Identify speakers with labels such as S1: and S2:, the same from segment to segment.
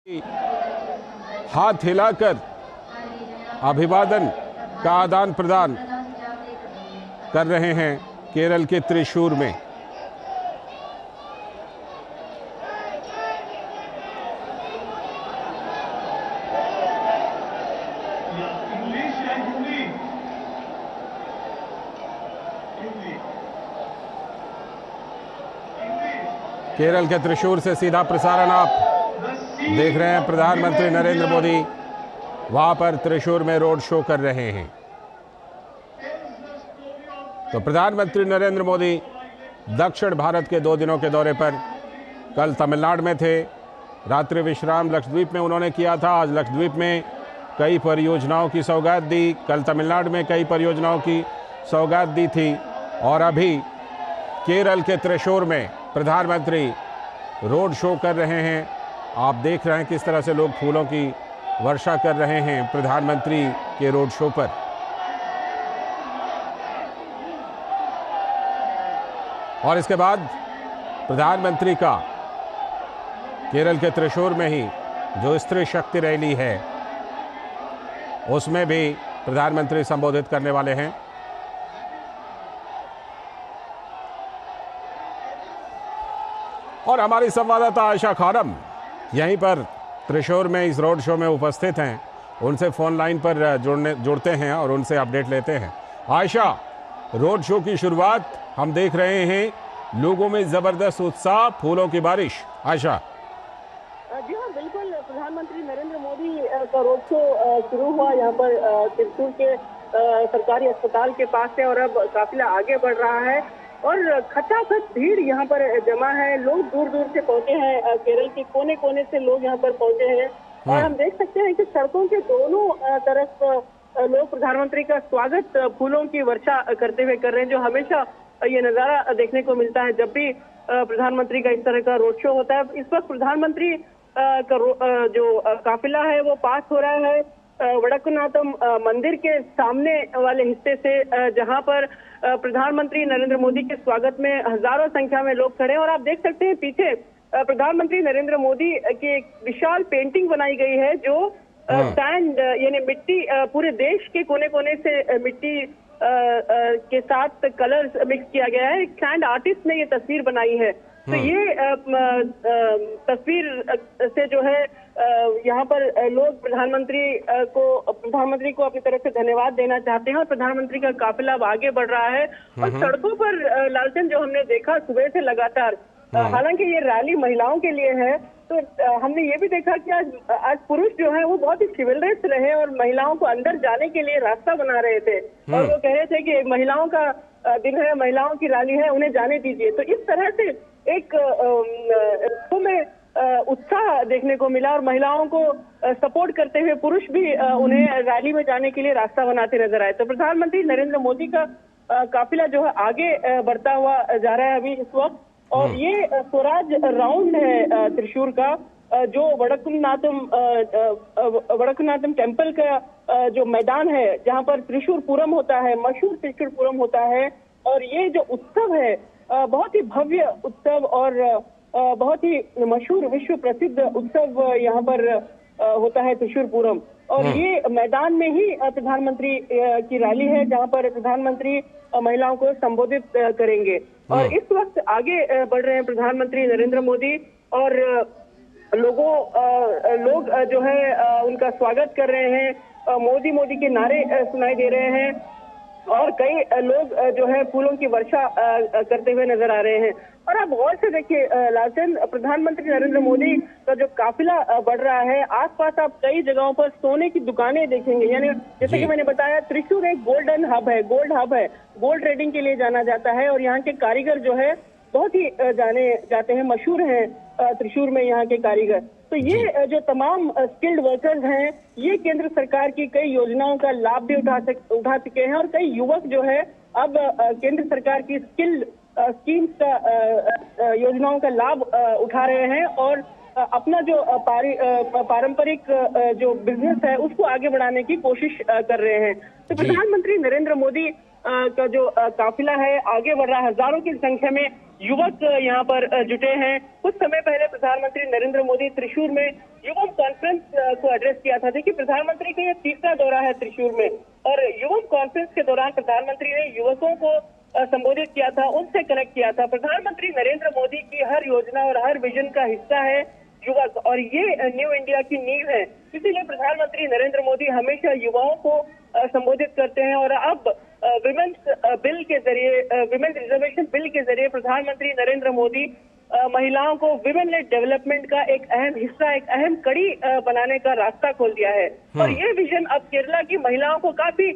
S1: हाथ हिलाकर अभिवादन का आदान प्रदान कर रहे हैं केरल के त्रिशूर में। केरल के त्रिशूर से सीधा प्रसारण आप देख रहे हैं। प्रधानमंत्री नरेंद्र मोदी वहां पर त्रिशूर में रोड शो कर रहे हैं। तो प्रधानमंत्री नरेंद्र मोदी दक्षिण भारत के 2 दिनों के दौरे पर कल तमिलनाडु में थे। रात्रि विश्राम लक्षद्वीप में उन्होंने किया था। आज लक्षद्वीप में कई परियोजनाओं की सौगात दी, कल तमिलनाडु में कई परियोजनाओं की सौगात दी थी और अभी केरल के त्रिशूर में प्रधानमंत्री रोड शो कर रहे हैं। आप देख रहे हैं किस तरह से लोग फूलों की वर्षा कर रहे हैं प्रधानमंत्री के रोड शो पर। और इसके बाद प्रधानमंत्री का केरल के त्रिशूर में ही जो स्त्री शक्ति रैली है उसमें भी प्रधानमंत्री संबोधित करने वाले हैं। और हमारी संवाददाता आयशा खानम यहीं पर त्रिशूर में इस रोड शो में उपस्थित हैं। उनसे फोन लाइन पर जुड़ते हैं और उनसे अपडेट लेते हैं। आयशा, रोड शो की शुरुआत हम देख रहे हैं, लोगों में जबरदस्त उत्साह, फूलों की बारिश। आयशा
S2: जी हाँ, बिल्कुल। प्रधानमंत्री नरेंद्र मोदी का रोड शो शुरू हुआ यहाँ पर त्रिशूर के सरकारी अस्पताल के पास से और अब काफिला आगे बढ़ रहा है और खचाखच भीड़ यहाँ पर जमा है। लोग दूर दूर से पहुंचे हैं, केरल के कोने कोने से लोग यहाँ पर पहुंचे हैं और हम देख सकते हैं कि सड़कों के दोनों तरफ लोग प्रधानमंत्री का स्वागत फूलों की वर्षा करते हुए कर रहे हैं। जो हमेशा ये नजारा देखने को मिलता है जब भी प्रधानमंत्री का इस तरह का रोड शो होता है। इस वक्त प्रधानमंत्री का जो काफिला है वो पास हो रहा है वडक्कुनाथम मंदिर के सामने वाले हिस्से से, जहां पर प्रधानमंत्री नरेंद्र मोदी के स्वागत में हजारों संख्या में लोग खड़े हैं। और आप देख सकते हैं पीछे प्रधानमंत्री नरेंद्र मोदी की एक विशाल पेंटिंग बनाई गई है जो सैंड यानी मिट्टी, पूरे देश के कोने कोने से मिट्टी के साथ कलर्स मिक्स किया गया है। एक सैंड आर्टिस्ट ने ये तस्वीर बनाई है। तो ये तस्वीर से जो है यहाँ पर लोग प्रधानमंत्री को अपनी तरफ से धन्यवाद देना चाहते हैं और प्रधानमंत्री का काफिला अब आगे बढ़ रहा है। और सड़कों पर लालचंद जो हमने देखा सुबह से लगातार, हालांकि ये रैली महिलाओं के लिए है, तो हमने ये भी देखा कि आज पुरुष जो है वो बहुत ही चिविलरस रहे और महिलाओं को अंदर जाने के लिए रास्ता बना रहे थे और वो कह रहे थे कि महिलाओं का दिन है, महिलाओं की रैली है, उन्हें जाने दीजिए। तो इस तरह से एक में उत्साह देखने को मिला और महिलाओं को सपोर्ट करते हुए पुरुष भी उन्हें रैली में जाने के लिए रास्ता बनाते नजर आए। तो प्रधानमंत्री नरेंद्र मोदी का काफिला जो है आगे बढ़ता हुआ जा रहा है अभी इस वक्त। और ये स्वराज राउंड है त्रिशूर का, जो वडक्कुनाथम टेम्पल का जो मैदान है जहां पर त्रिशूर पूरम होता है, मशहूर त्रिशूर पूरम होता है। और ये जो उत्सव है बहुत ही भव्य उत्सव और बहुत ही मशहूर विश्व प्रसिद्ध उत्सव यहाँ पर होता है त्रिशूर पूरम। और ये मैदान में ही प्रधानमंत्री की रैली है जहाँ पर प्रधानमंत्री महिलाओं को संबोधित करेंगे। और इस वक्त आगे बढ़ रहे हैं प्रधानमंत्री नरेंद्र मोदी और लोग जो है उनका स्वागत कर रहे हैं। मोदी मोदी के नारे सुनाई दे रहे हैं और कई लोग जो है फूलों की वर्षा करते हुए नजर आ रहे हैं। और आप गौर से देखिए लालचंद, प्रधानमंत्री नरेंद्र मोदी का जो काफिला बढ़ रहा है, आसपास आप कई जगहों पर सोने की दुकानें देखेंगे। यानी जैसे कि मैंने बताया, त्रिशूर एक गोल्ड हब है, गोल्ड ट्रेडिंग के लिए जाना जाता है और यहाँ के कारीगर जो है बहुत ही जाने जाते हैं, मशहूर हैं त्रिशूर में यहाँ के कारीगर। तो ये जो तमाम स्किल्ड वर्कर्स हैं, ये केंद्र सरकार की कई योजनाओं का लाभ भी उठा चुके हैं और कई युवक जो है अब केंद्र सरकार की स्किल्ड स्कीम्स का योजनाओं का लाभ उठा रहे हैं और अपना जो पारंपरिक जो बिजनेस है उसको आगे बढ़ाने की कोशिश कर रहे हैं। तो प्रधानमंत्री नरेंद्र मोदी का जो काफिला है आगे बढ़ रहा है, हजारों की संख्या में युवक यहाँ पर जुटे हैं। कुछ समय पहले प्रधानमंत्री नरेंद्र मोदी त्रिशूर में युवक को एड्रेस किया था। देखिए, प्रधानमंत्री का ये तीसरा दौरा है त्रिशूर में, और युवक कॉन्फ्रेंस के दौरान प्रधानमंत्री ने युवकों को संबोधित किया था, उनसे कनेक्ट किया था। प्रधानमंत्री नरेंद्र मोदी की हर योजना और हर विजन का हिस्सा है युवक, और ये न्यू इंडिया की नींव है। इसीलिए प्रधानमंत्री नरेंद्र मोदी हमेशा युवाओं को संबोधित करते हैं। और अब विमेन्स बिल के जरिए, विमेन्स रिजर्वेशन बिल के जरिए प्रधानमंत्री नरेंद्र मोदी महिलाओं को विमेन लेड डेवलपमेंट का एक अहम हिस्सा, एक अहम कड़ी बनाने का रास्ता खोल दिया है। और ये विजन अब केरला की महिलाओं को काफी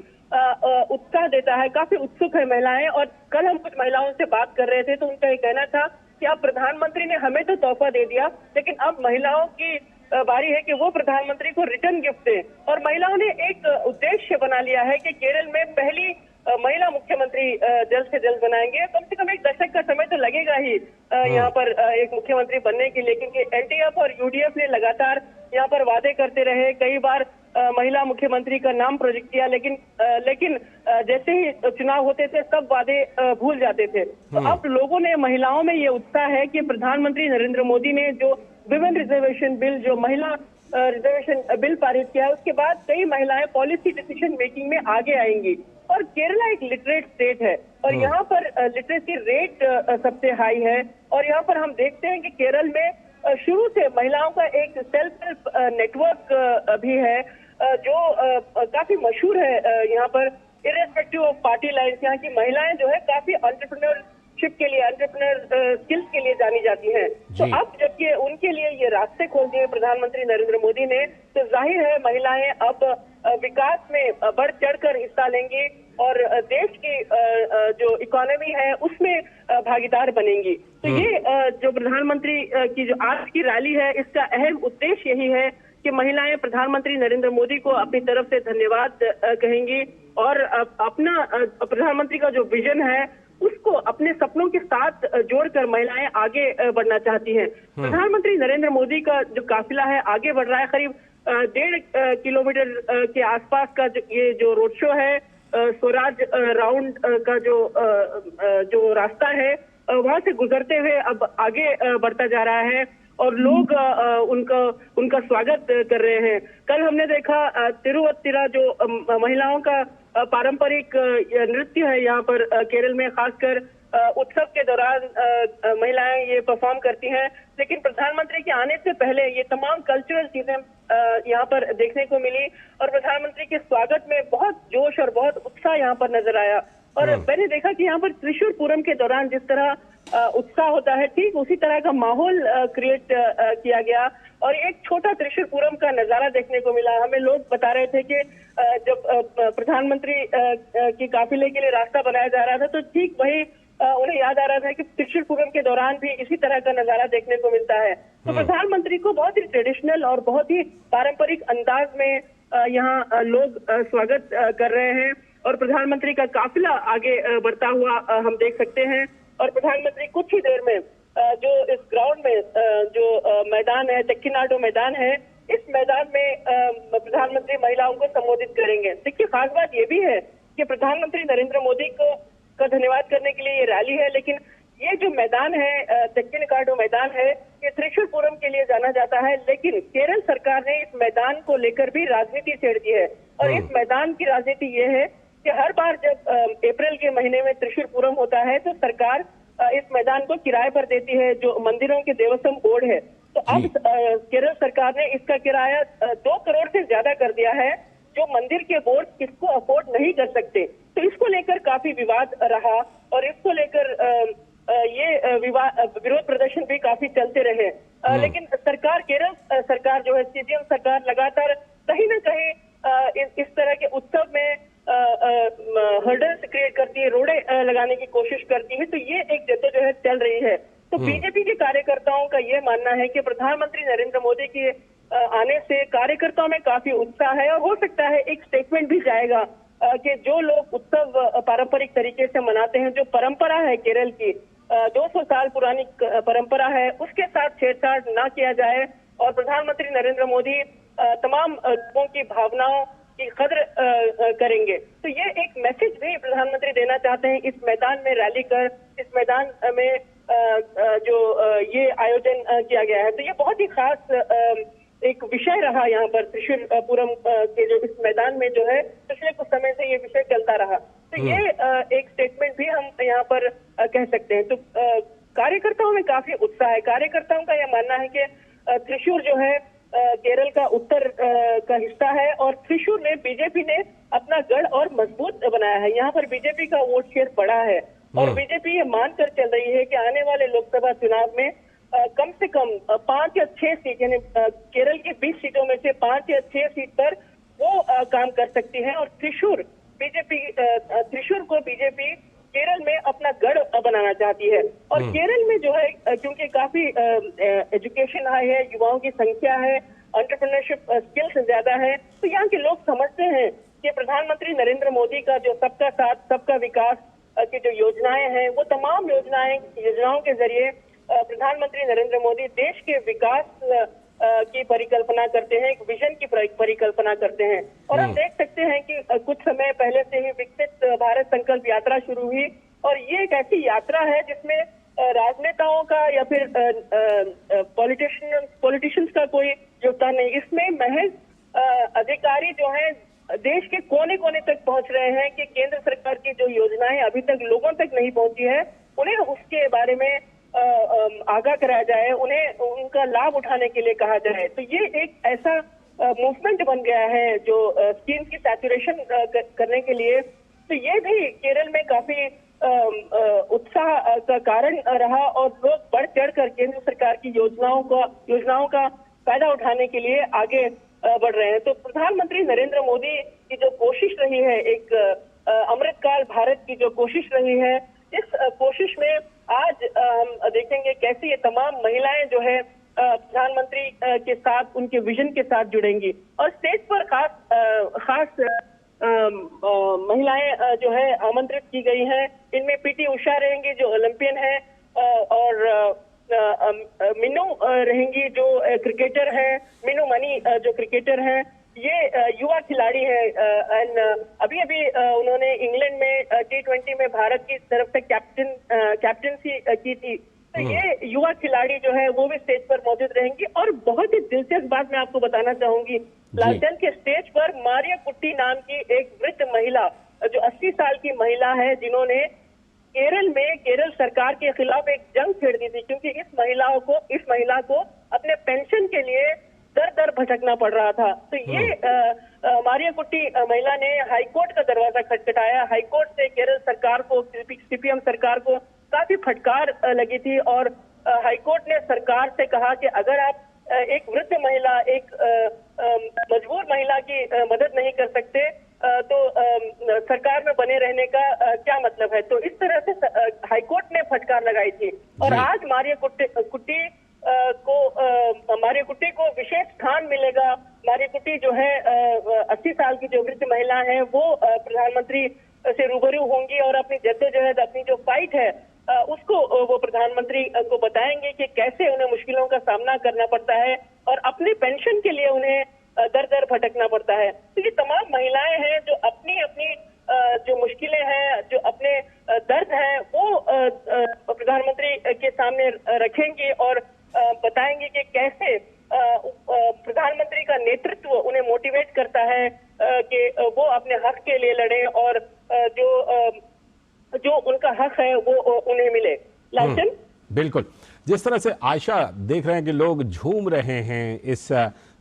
S2: उत्साह देता है, काफी उत्सुक है महिलाएं। और कल हम कुछ महिलाओं से बात कर रहे थे तो उनका ये कहना था कि अब प्रधानमंत्री ने हमें तो तोहफा दे दिया, लेकिन अब महिलाओं की बारी है कि वो प्रधानमंत्री को रिटर्न गिफ्ट दें। और महिलाओं ने एक उद्देश्य बना लिया है कि केरल में पहली महिला मुख्यमंत्री जल्द से जल्द बनाएंगे। कम से कम एक दशक का समय तो लगेगा ही यहाँ पर एक मुख्यमंत्री बनने के लिए, क्योंकि एलडीएफ और यूडीएफ ने लगातार यहाँ पर वादे करते रहे। कई बार महिला मुख्यमंत्री का नाम प्रोजेक्ट किया, लेकिन जैसे ही चुनाव होते थे सब वादे भूल जाते थे। तो अब लोगों ने, महिलाओं में ये उत्साह है कि प्रधानमंत्री नरेंद्र मोदी ने जो विमेन रिजर्वेशन बिल, जो महिला रिजर्वेशन बिल पारित किया है, उसके बाद कई महिलाएं पॉलिसी डिसीजन मेकिंग में आगे आएंगी। और केरला एक लिटरेट स्टेट है और यहाँ पर लिटरेसी रेट सबसे हाई है। और यहाँ पर हम देखते हैं कि केरल में शुरू से महिलाओं का एक सेल्फ हेल्प नेटवर्क भी है जो काफी मशहूर है। यहाँ पर इर्रेस्पेक्टिव ऑफ पार्टी लाइन्स, यहाँ की महिलाएं जो है काफी एंटरप्रेन्योरशिप के लिए, एंटरप्रेन्योर स्किल्स के लिए जानी जाती हैं। तो अब जब ये उनके लिए ये रास्ते खोल दिए प्रधानमंत्री नरेंद्र मोदी ने, तो जाहिर है महिलाएं अब विकास में बढ़ चढ़कर हिस्सा लेंगी और देश की जो इकोनॉमी है उसमें भागीदार बनेंगी। तो ये जो प्रधानमंत्री की जो आज की रैली है, इसका अहम उद्देश्य यही है कि महिलाएं प्रधानमंत्री नरेंद्र मोदी को अपनी तरफ से धन्यवाद कहेंगी और अपना प्रधानमंत्री का जो विजन है उसको अपने सपनों के साथ जोड़कर महिलाएं आगे बढ़ना चाहती हैं। प्रधानमंत्री नरेंद्र मोदी का जो काफिला है आगे बढ़ रहा है। करीब 1.5 किलोमीटर के आसपास का ये जो रोड शो है, स्वराज राउंड का जो रास्ता है, वहां से गुजरते हुए अब आगे बढ़ता जा रहा है और लोग उनका स्वागत कर रहे हैं। कल हमने देखा तिरुवत्तिरा जो महिलाओं का पारंपरिक नृत्य है यहाँ पर केरल में, खासकर उत्सव के दौरान महिलाएं ये परफॉर्म करती हैं। लेकिन प्रधानमंत्री के आने से पहले ये तमाम कल्चरल चीजें यहाँ पर देखने को मिली और प्रधानमंत्री के स्वागत में बहुत जोश और बहुत उत्साह यहाँ पर नजर आया। और मैंने देखा कि यहाँ पर त्रिशूर पूरम के दौरान जिस तरह उत्साह होता है, ठीक उसी तरह का माहौल क्रिएट किया गया और एक छोटा त्रिशूर पूरम का नजारा देखने को मिला। हमें लोग बता रहे थे कि जब प्रधानमंत्री की काफिले के लिए रास्ता बनाया जा रहा था तो ठीक वही उन्हें याद आ रहा था कि त्रिशूर पूरम के दौरान भी इसी तरह का नजारा देखने को मिलता है। तो प्रधानमंत्री को बहुत ही ट्रेडिशनल और बहुत ही पारंपरिक अंदाज में यहाँ लोग स्वागत कर रहे हैं और प्रधानमंत्री का काफिला आगे बढ़ता हुआ हम देख सकते हैं। और प्रधानमंत्री कुछ ही देर में जो इस ग्राउंड में जो मैदान है, चेक्किनाडो मैदान है, इस मैदान में प्रधानमंत्री महिलाओं को संबोधित करेंगे। देखिए, खास बात ये भी है कि प्रधानमंत्री नरेंद्र मोदी को धन्यवाद करने के लिए ये रैली है, लेकिन ये जो मैदान है, चेक्किनाडो मैदान है, ये त्रिशूर पूरम के लिए जाना जाता है। लेकिन केरल सरकार ने इस मैदान को लेकर भी राजनीति छेड़ दी है और इस मैदान की राजनीति ये है कि हर बार जब अप्रैल के महीने में त्रिशूर पूरम होता है तो सरकार इस मैदान को किराए पर देती है, जो मंदिरों के देवस्थान बोर्ड है। तो अब केरल सरकार ने इसका किराया 2 करोड़ से ज्यादा कर दिया है, जो मंदिर के बोर्ड इसको अफोर्ड नहीं कर सकते। तो इसको लेकर काफी विवाद रहा और इसको लेकर ये विरोध प्रदर्शन भी काफी चलते रहे। लेकिन सरकार, केरल सरकार जो है, सीएम सरकार लगातार कहीं ना कहीं इस तरह के उत्सव में हर्डल्स क्रिएट करती है, रोड़े लगाने की कोशिश करती है। तो ये एक जद्दोजहद चल रही है। तो बीजेपी के कार्यकर्ताओं का ये मानना है कि प्रधानमंत्री नरेंद्र मोदी के आने से कार्यकर्ताओं में काफी उत्साह है और हो सकता है एक स्टेटमेंट भी जाएगा कि जो लोग उत्सव पारंपरिक तरीके से मनाते हैं, जो परंपरा है केरल की 200 साल पुरानी परंपरा है, उसके साथ छेड़छाड़ ना किया जाए और प्रधानमंत्री नरेंद्र मोदी तमाम लोगों की भावनाओं की कद्र करेंगे। तो ये एक मैसेज भी प्रधानमंत्री देना चाहते हैं इस मैदान में रैली कर, इस मैदान में जो ये आयोजन किया गया है। तो ये बहुत ही खास एक विषय रहा यहाँ पर त्रिशूरपुरम के जो इस मैदान में जो है पिछले कुछ समय से ये विषय चलता रहा। तो ये एक स्टेटमेंट भी हम यहाँ पर कह सकते हैं। तो कार्यकर्ताओं में काफी उत्साह है। कार्यकर्ताओं का यह मानना है कि त्रिशूर जो है केरल का उत्तर का हिस्सा है और त्रिशूर में बीजेपी ने अपना गढ़ और मजबूत बनाया है। यहाँ पर बीजेपी का वोट शेयर बढ़ा है और बीजेपी ये मानकर चल रही है कि आने वाले लोकसभा चुनाव में कम से कम 5 या 6 सीट, यानी केरल की 20 सीटों में से 5 या 6 सीट पर वो काम कर सकती है और त्रिशूर को बीजेपी केरल में अपना गढ़ बनाना चाहती है। और केरल में जो है क्योंकि काफी एजुकेशन हाई है, युवाओं की संख्या है, एंटरप्रेन्योरशिप स्किल्स ज्यादा है, तो यहाँ के लोग समझते हैं कि प्रधानमंत्री नरेंद्र मोदी का जो सबका साथ सबका विकास की जो योजनाएं हैं, वो तमाम योजनाओं के जरिए प्रधानमंत्री नरेंद्र मोदी देश के विकास की परिकल्पना करते हैं, एक विजन की परिकल्पना करते हैं। और हम देख सकते हैं कि कुछ समय पहले से ही विकसित भारत संकल्प यात्रा शुरू हुई और ये एक ऐसी यात्रा है जिसमें राजनेताओं का या फिर पॉलिटिशियंस का कोई योगदान नहीं। इसमें महज अधिकारी जो हैं देश के कोने कोने तक पहुंच रहे हैं कि केंद्र सरकार की जो योजनाएं अभी तक लोगों तक नहीं पहुंची है, उन्हें उसके बारे में आगाह कराया जाए, उन्हें उनका लाभ उठाने के लिए कहा जाए। तो ये एक ऐसा मूवमेंट बन गया है जो स्कीम की सैचुरेशन करने के लिए। तो ये भी केरल में काफी उत्साह का कारण रहा और लोग बढ़ चढ़कर केंद्र सरकार की योजनाओं का फायदा उठाने के लिए आगे बढ़ रहे हैं। तो प्रधानमंत्री नरेंद्र मोदी की जो कोशिश रही है, एक अमृतकाल भारत की जो कोशिश रही है, इस कोशिश में आज हम देखेंगे कैसे ये तमाम महिलाएं जो है प्रधानमंत्री के साथ, उनके विजन के साथ जुड़ेंगी। और स्टेज पर खास महिलाएं जो है आमंत्रित की गई हैं। इनमें पीटी उषा रहेंगी जो ओलंपियन है और मीनू रहेंगी जो क्रिकेटर है, मीनू मनी जो क्रिकेटर है। ये युवा खिलाड़ी है एंड अभी उन्होंने इंग्लैंड में T20 में भारत की तरफ से कैप्टनसी की थी। तो ये युवा खिलाड़ी जो है वो भी स्टेज पर मौजूद रहेंगी। और बहुत ही दिलचस्प बात मैं आपको बताना चाहूंगी, लालटेन के स्टेज पर मारिया कुट्टी नाम की एक वृद्ध महिला जो 80 साल की महिला है, जिन्होंने केरल सरकार के खिलाफ एक जंग छेड़ दी थी, क्योंकि इस महिला को अपने पेंशन के लिए दर दर भटकना पड़ रहा था। तो ये मारिया कुट्टी महिला ने हाईकोर्ट का दरवाजा खटखटाया। हाईकोर्ट से केरल सरकार को, सीपीएम सरकार को काफी फटकार लगी थी और हाईकोर्ट ने सरकार से कहा कि अगर आप एक वृद्ध महिला, एक मजबूर महिला की मदद नहीं कर सकते तो सरकार में बने रहने का क्या मतलब है। तो इस तरह से हाईकोर्ट ने फटकार लगाई थी और आज मारिया कुट्टी को विशेष स्थान मिलेगा। मारिया कुट्टी जो है 80 साल की जो वृद्ध महिला है, वो प्रधानमंत्री से रूबरू होंगी और अपनी जद्दोजहद, अपनी जो फाइट है उसको वो प्रधानमंत्री को बताएंगे कि कैसे उन्हें मुश्किलों का सामना करना पड़ता है और अपनी पेंशन के लिए उन्हें दर दर भटकना पड़ता है। तो ये तमाम महिलाएं हैं जो अपनी जो मुश्किलें हैं, जो अपने दर्द हैं, वो प्रधानमंत्री के सामने रखेंगी और बताएंगे कि कैसे प्रधानमंत्री का नेतृत्व उन्हें मोटिवेट करता है कि वो अपने हक के लिए लड़े और जो उनका हक है वो उन्हें मिले। लालचन,
S1: बिल्कुल। जिस तरह से आयशा देख रहे हैं कि लोग झूम रहे हैं इस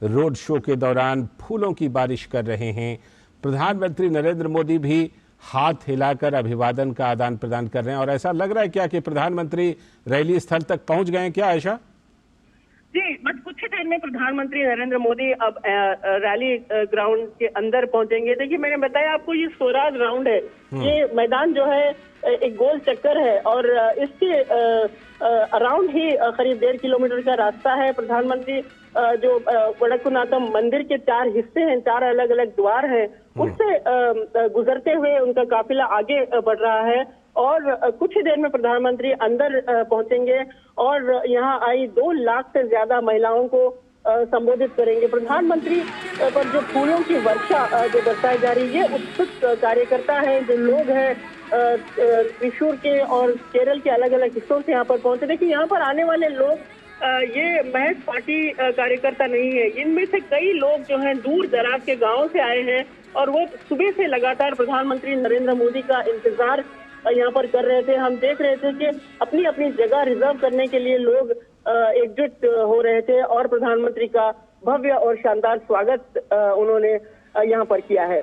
S1: रोड शो के दौरान, फूलों की बारिश कर रहे हैं, प्रधानमंत्री नरेंद्र मोदी भी हाथ हिलाकर अभिवादन का आदान प्रदान कर रहे हैं और ऐसा लग रहा है क्या कि प्रधानमंत्री रैली स्थल तक पहुंच गए हैं क्या आयशा?
S2: जी, बस कुछ ही देर में प्रधानमंत्री नरेंद्र मोदी अब रैली ग्राउंड के अंदर पहुंचेंगे। देखिए, मैंने बताया आपको ये स्वराज ग्राउंड है। ये मैदान जो है एक गोल चक्कर है और इसके अराउंड ही करीब 1.5 किलोमीटर का रास्ता है। प्रधानमंत्री जो वडक्कुनाथम मंदिर के 4 हिस्से हैं, 4 अलग अलग द्वार हैं, उससे गुजरते हुए उनका काफिला आगे बढ़ रहा है और कुछ ही देर में प्रधानमंत्री अंदर पहुंचेंगे और यहाँ आई 2 लाख से ज्यादा महिलाओं को संबोधित करेंगे। प्रधानमंत्री पर जो फूलों की वर्षा जो बरसाई जा रही है, उत्सुक कार्यकर्ता है, जो लोग हैं त्रिशूर के और केरल के अलग अलग हिस्सों से यहाँ पर पहुंचे। देखिए, यहाँ पर आने वाले लोग ये महज पार्टी कार्यकर्ता नहीं है। इनमें से कई लोग जो हैं दूर दराज के गांवों से आए हैं और वो सुबह से लगातार प्रधानमंत्री नरेंद्र मोदी का इंतजार यहाँ पर कर रहे थे। हम देख रहे थे कि अपनी अपनी जगह रिजर्व करने के लिए लोग एकजुट हो रहे थे और प्रधानमंत्री का भव्य और शानदार स्वागत उन्होंने यहाँ पर किया है।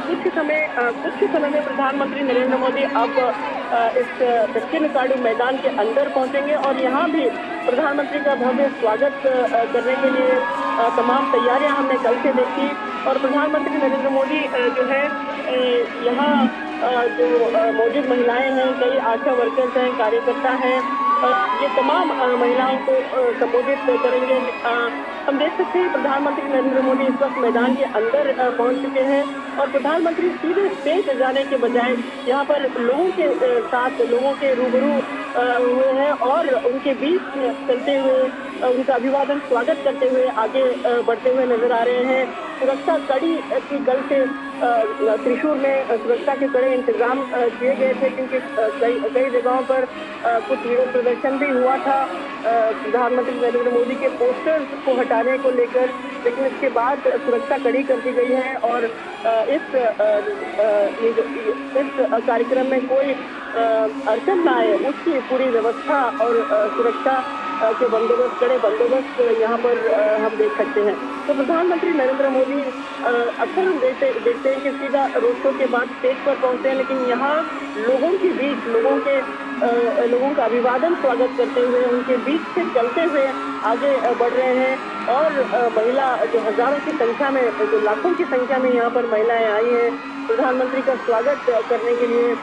S2: कुछ समय में प्रधानमंत्री नरेंद्र मोदी अब इस दक्षिण काडू मैदान के अंदर पहुंचेंगे और यहाँ भी प्रधानमंत्री का भव्य स्वागत करने के लिए तमाम तैयारियां हमने कल से देखी। और प्रधानमंत्री नरेंद्र मोदी जो है यहाँ जो मौजूद महिलाएं हैं, कई आशा वर्कर्स हैं, कार्यकर्ता हैं, ये तमाम महिलाओं को संबोधित करेंगे। हम देख सकते हैं प्रधानमंत्री नरेंद्र मोदी इस वक्त मैदान के अंदर पहुंच चुके हैं और प्रधानमंत्री सीधे स्टेज पे जाने के बजाय यहाँ पर लोगों के साथ, लोगों के रूबरू हुए हैं और उनके बीच चलते हुए उनका अभिवादन स्वागत करते हुए आगे बढ़ते हुए नजर आ रहे हैं। सुरक्षा कड़ी की कल से त्रिशूर में सुरक्षा के कड़े इंतजाम किए गए थे क्योंकि कई जगहों पर कुछ विरोध प्रदर्शन भी हुआ था प्रधानमंत्री नरेंद्र मोदी के पोस्टर्स को हटाने को लेकर, लेकिन इसके बाद सुरक्षा कड़ी कर दी गई है और इस कार्यक्रम में कोई अड़चन न आए उसकी पूरी व्यवस्था और सुरक्षा के बंदोबस्त, कड़े बंदोबस्त यहाँ पर हम देख सकते हैं। तो प्रधानमंत्री नरेंद्र मोदी अक्सर हम देखते हैं कि सीधा रोड शो के बाद स्टेज पर पहुंचते हैं, लेकिन यहाँ लोगों के बीच लोगों का अभिवादन स्वागत करते हुए उनके बीच से चलते हुए आगे बढ़ रहे हैं। और महिला जो हजारों की संख्या में, जो लाखों की संख्या में यहाँ पर महिलाएं आई हैं प्रधानमंत्री का स्वागत करने के लिए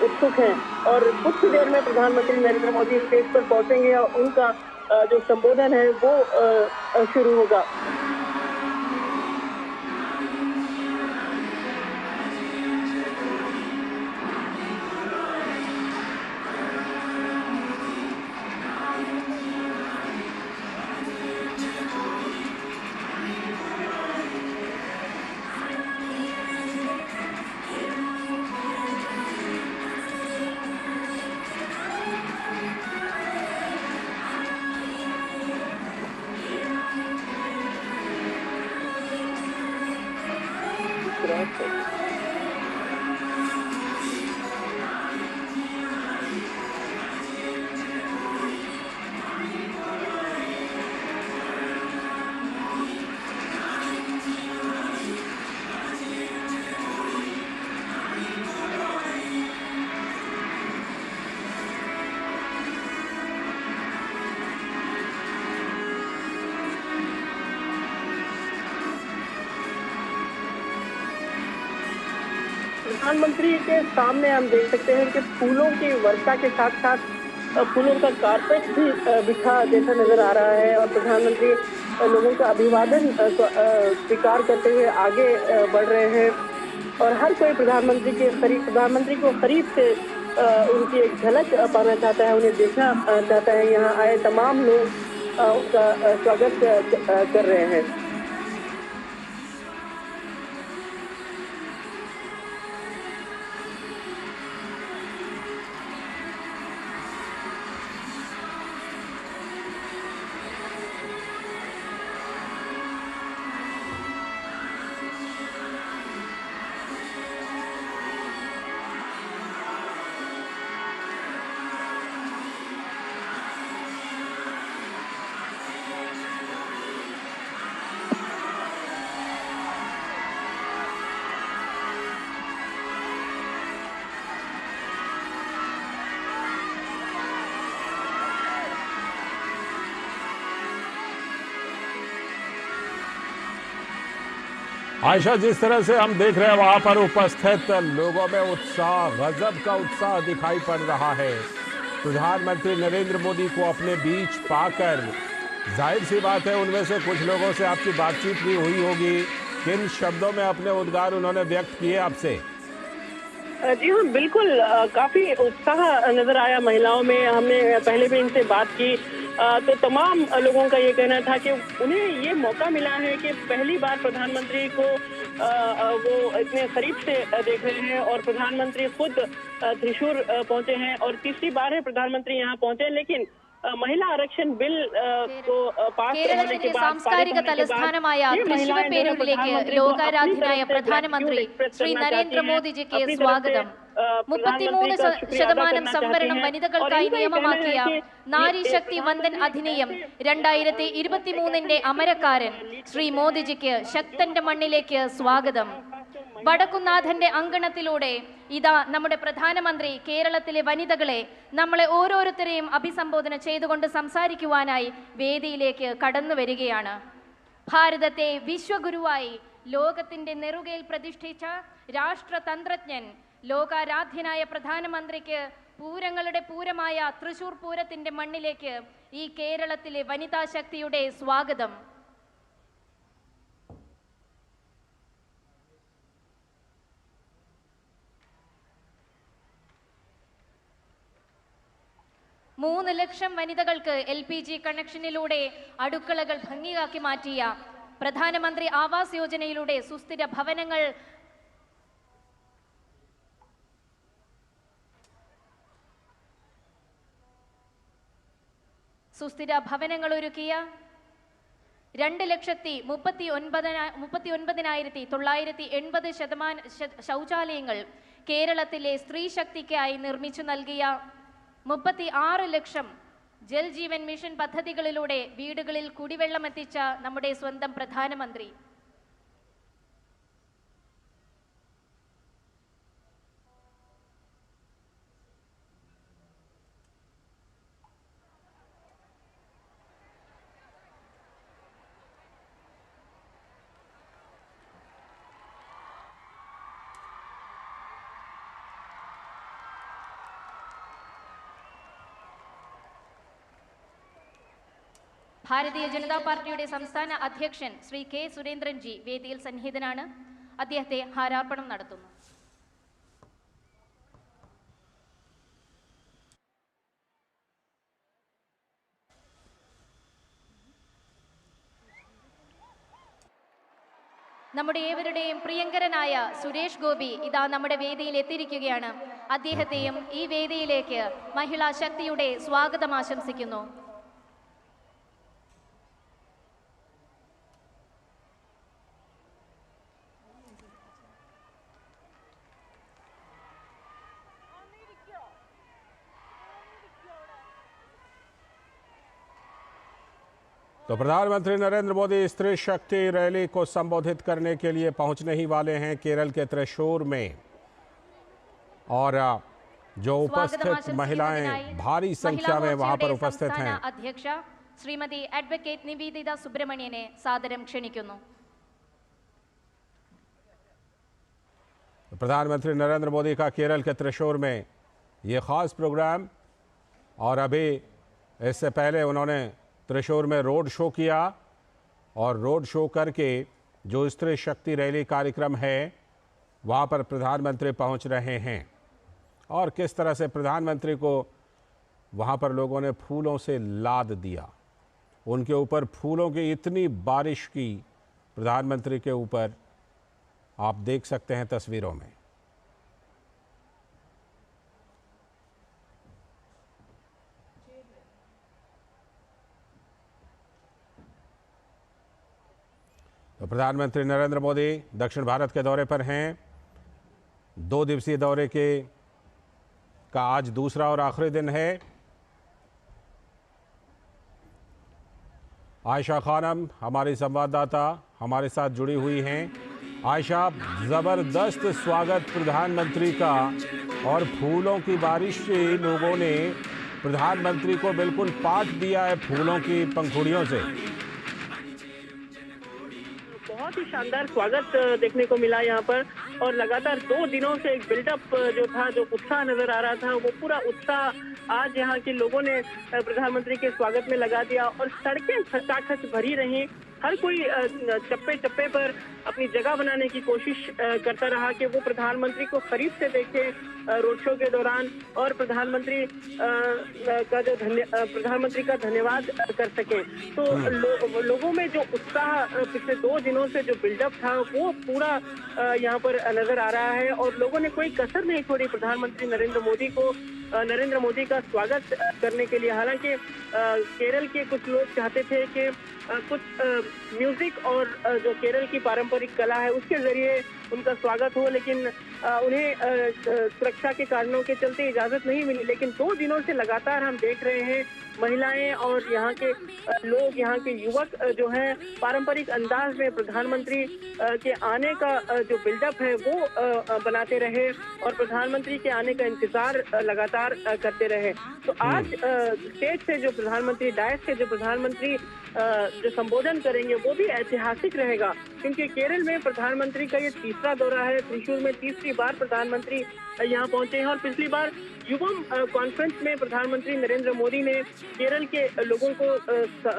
S2: उत्सुक हैं। और कुछ देर में प्रधानमंत्री नरेंद्र मोदी स्टेज पर पहुंचेंगे और उनका जो संबोधन है वो शुरू होगा। प्रधानमंत्री के सामने हम देख सकते हैं कि फूलों की वर्षा के साथ साथ फूलों का कारपेट भी बिछा जैसा नजर आ रहा है और प्रधानमंत्री लोगों का अभिवादन स्वीकार करते हुए आगे बढ़ रहे हैं। और हर कोई प्रधानमंत्री को करीब से उनकी एक झलक पाना चाहता है, उन्हें देखना चाहता है। यहाँ आए तमाम लोग उनका स्वागत कर रहे हैं।
S1: आयशा, जिस तरह से हम देख रहे हैं वहां पर उपस्थित लोगों में उत्साह, गजब का उत्साह दिखाई पड़ रहा है। प्रधानमंत्री नरेंद्र मोदी को अपने बीच पाकर जाहिर सी बात है उनमें से कुछ लोगों से आपकी बातचीत भी हुई होगी। किन शब्दों में अपने उद्गार उन्होंने व्यक्त किए आपसे?
S2: जी हाँ, बिल्कुल काफी उत्साह नजर आया महिलाओं में। हमने पहले भी इनसे बात की तो तमाम लोगों का ये कहना था कि उन्हें ये मौका मिला है कि पहली बार प्रधानमंत्री को वो इतने करीब से देख रहे हैं और प्रधानमंत्री खुद त्रिशूर पहुंचे हैं और तीसरी बार है प्रधानमंत्री यहाँ पहुंचे। लेकिन महिला आरक्षण बिल को पास होने के बाद
S3: സാംസ്കാരിക തലസ്ഥാനമായ തൃശ്ശൂർ പേരൂരിലേക്ക് ലോകാരാധ്യനായ പ്രധാനമന്ത്രി ശ്രീ നരേന്ദ്രമോദിജിക്ക് സ്വാഗതം. 33% സംവരണം വനിതകൾക്കായി നിയമമാക്കിയ നാരി ശക്തി വന്ദൻ അധിനിയം 2023 അമരക്കാരൻ ശ്രീ മോദിജിക്ക് ശക്തന്റെ മണ്ണിലേക്ക് സ്വാഗതം. വടക്കുന്നാഥന്റെ അങ്കണത്തിലൂടെ ഇതാ നമ്മുടെ പ്രധാനമന്ത്രി കേരളത്തിലെ വനിതകളെ നമ്മളെ ഓരോരുത്തരെയും അഭിസംബോധന ചെയ്തുകൊണ്ട് സംസാരിക്കുവാനായി വേദിയിലേക്ക് കടന്നു വരികയാണ്. ഭാരതത്തെ വിശ്വഗുരുവായി ലോകത്തിന്റെ നെറുകയിൽ പ്രതിഷ്ഠിച്ച രാഷ്ട്രതന്ത്രജ്ഞൻ ലോകാരാധ്യനായ പ്രധാനമന്ത്രിക്ക് പൂരങ്ങളുടെ പൂരമായ തൃശൂർ പൂരത്തിന്റെ മണ്ണിലേക്ക് ഈ കേരളത്തിലെ വനിതാ ശക്തിയുടെ സ്വാഗതം. മൂന്ന് ലക്ഷം വനിതകൾക്ക് LPG കണക്ഷനിലൂടെ അടുക്കളകൾ ഭംഗിയാക്കി മാറ്റിയ പ്രധാനമന്ത്രി ആവാസ് യോജനയിലൂടെ സുസ്ഥിര ഭവനങ്ങൾ ഒരുക്കിയ 2,39,980 ശൗചാലയങ്ങൾ കേരളത്തിലെ സ്ത്രീ ശക്തിക്കായി നിർമ്മിച്ചു നൽകിയ 36 ലക്ഷം ജൽ ജീവൻ മിഷൻ പദ്ധതികളിലൂടെ വീടുകളിൽ കുടിവെള്ളം എത്തിച്ച നമ്മുടെ സ്വന്തം പ്രധാനമന്ത്രി. ഭാരതീയ ജനതാ പാർട്ടിയുടെ സംസ്ഥാന അധ്യക്ഷൻ ശ്രീ കെ സുരേന്ദ്രൻ ജി വേദിയിൽ സന്നിഹിതനാണ്. അദ്ദേഹത്തെ ഹാരാർപ്പണം നടത്തുന്നു. നമ്മുടെ ഏവരുടെയും പ്രിയങ്കരനായ സുരേഷ് ഗോപി ഇതാ നമ്മുടെ വേദിയിൽ എത്തിയിരിക്കുകയാണ്. അദ്ദേഹത്തെയും ഈ വേദിയിലേക്ക് മഹിളാ ശക്തിയുടെ സ്വാഗതം ആശംസിക്കുന്നു.
S1: तो प्रधानमंत्री नरेंद्र मोदी स्त्री शक्ति रैली को संबोधित करने के लिए पहुंचने ही वाले हैं केरल के त्रिशूर में और जो उपस्थित महिलाएं भारी संख्या में वहां पर उपस्थित हैं.
S3: अध्यक्ष श्रीमती एडवोकेट निवेदिता सुब्रमण्यने सादരം ക്ഷണിക്കുന്നു.
S1: प्रधानमंत्री नरेंद्र मोदी का केरल के त्रिशूर में ये खास प्रोग्राम और अभी इससे पहले उन्होंने त्रिशूर में रोड शो किया और रोड शो करके जो स्त्री शक्ति रैली कार्यक्रम है वहाँ पर प्रधानमंत्री पहुँच रहे हैं और किस तरह से प्रधानमंत्री को वहाँ पर लोगों ने फूलों से लाद दिया. उनके ऊपर फूलों की इतनी बारिश की प्रधानमंत्री के ऊपर आप देख सकते हैं तस्वीरों में. तो प्रधानमंत्री नरेंद्र मोदी दक्षिण भारत के दौरे पर हैं. 2 दिवसीय दौरे का आज दूसरा और आखिरी दिन है. आयशा खानम हमारी संवाददाता हमारे साथ जुड़ी हुई हैं. आयशा, ज़बरदस्त स्वागत प्रधानमंत्री का और फूलों की बारिश से लोगों ने प्रधानमंत्री को बिल्कुल पाट दिया है फूलों की पंखुड़ियों से.
S2: बहुत ही शानदार स्वागत देखने को मिला यहाँ पर और लगातार 2 दिनों से एक बिल्डअप जो था, जो उत्साह नजर आ रहा था, वो पूरा उत्साह आज यहाँ के लोगों ने प्रधानमंत्री के स्वागत में लगा दिया और सड़कें खचाखच भरी रही। हर कोई चप्पे चप्पे पर अपनी जगह बनाने की कोशिश करता रहा कि वो प्रधानमंत्री को करीब से देखे रोड शो के दौरान और प्रधानमंत्री का धन्यवाद कर सके। तो लोगों में जो उत्साह पिछले 2 दिनों से जो बिल्डअप था वो पूरा यहाँ पर नजर आ रहा है और लोगों ने कोई कसर नहीं छोड़ी प्रधानमंत्री नरेंद्र मोदी का स्वागत करने के लिए। हालांकि केरल के कुछ लोग चाहते थे कि कुछ म्यूजिक और जो केरल की पारंपरिक कला है उसके जरिए उनका स्वागत हो, लेकिन उन्हें सुरक्षा के कारणों के चलते इजाजत नहीं मिली। लेकिन 2 दिनों से लगातार हम देख रहे हैं महिलाएं और यहाँ के लोग, यहाँ के युवक जो हैं पारंपरिक अंदाज में प्रधानमंत्री के आने का जो बिल्डअप है वो बनाते रहे और प्रधानमंत्री के आने का इंतजार लगातार करते रहे। तो आज स्टेज से जो प्रधानमंत्री डायस से जो प्रधानमंत्री जो संबोधन करेंगे वो भी ऐतिहासिक रहेगा, क्योंकि केरल में प्रधानमंत्री का ये तीसरा दौरा है। त्रिशूर में तीसरी बार प्रधानमंत्री यहाँ पहुंचे हैं और पिछली बार युवम कॉन्फ्रेंस में प्रधानमंत्री नरेंद्र मोदी ने केरल के लोगों को,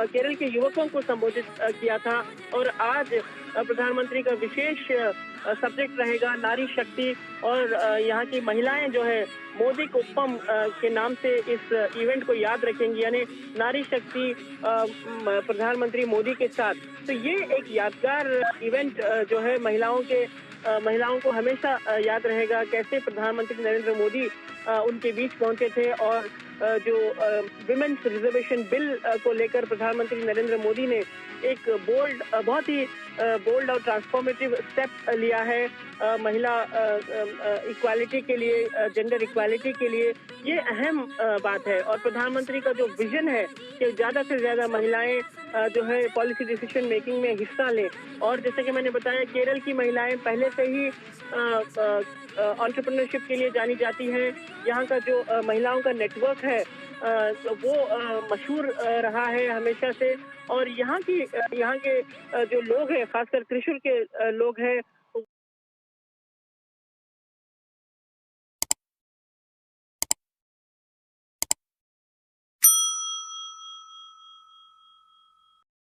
S2: केरल के युवकों को संबोधित किया था। और आज प्रधानमंत्री का विशेष सब्जेक्ट रहेगा नारी शक्ति और यहाँ की महिलाएं जो है मोदी कुप्पम के नाम से इस इवेंट को याद रखेंगी, यानी नारी शक्ति प्रधानमंत्री मोदी के साथ। तो ये एक यादगार इवेंट जो है महिलाओं को हमेशा याद रहेगा कैसे प्रधानमंत्री नरेंद्र मोदी उनके बीच पहुंचे थे और जो विमेन्स रिजर्वेशन बिल को लेकर प्रधानमंत्री नरेंद्र मोदी ने एक बहुत ही बोल्ड और ट्रांसफॉर्मेटिव स्टेप लिया है महिला इक्वालिटी के लिए, जेंडर इक्वालिटी के लिए। ये अहम बात है और प्रधानमंत्री का जो विजन है कि ज़्यादा से ज़्यादा महिलाएं जो है पॉलिसी डिसीजन मेकिंग में हिस्सा लें। और जैसे कि मैंने बताया केरल की महिलाएं पहले से ही एंटरप्रेन्योरशिप के लिए जानी जाती हैं। यहाँ का जो महिलाओं का नेटवर्क है वो मशहूर रहा है हमेशा से और यहाँ के जो लोग हैं, खासकर त्रिशूर के लोग हैं,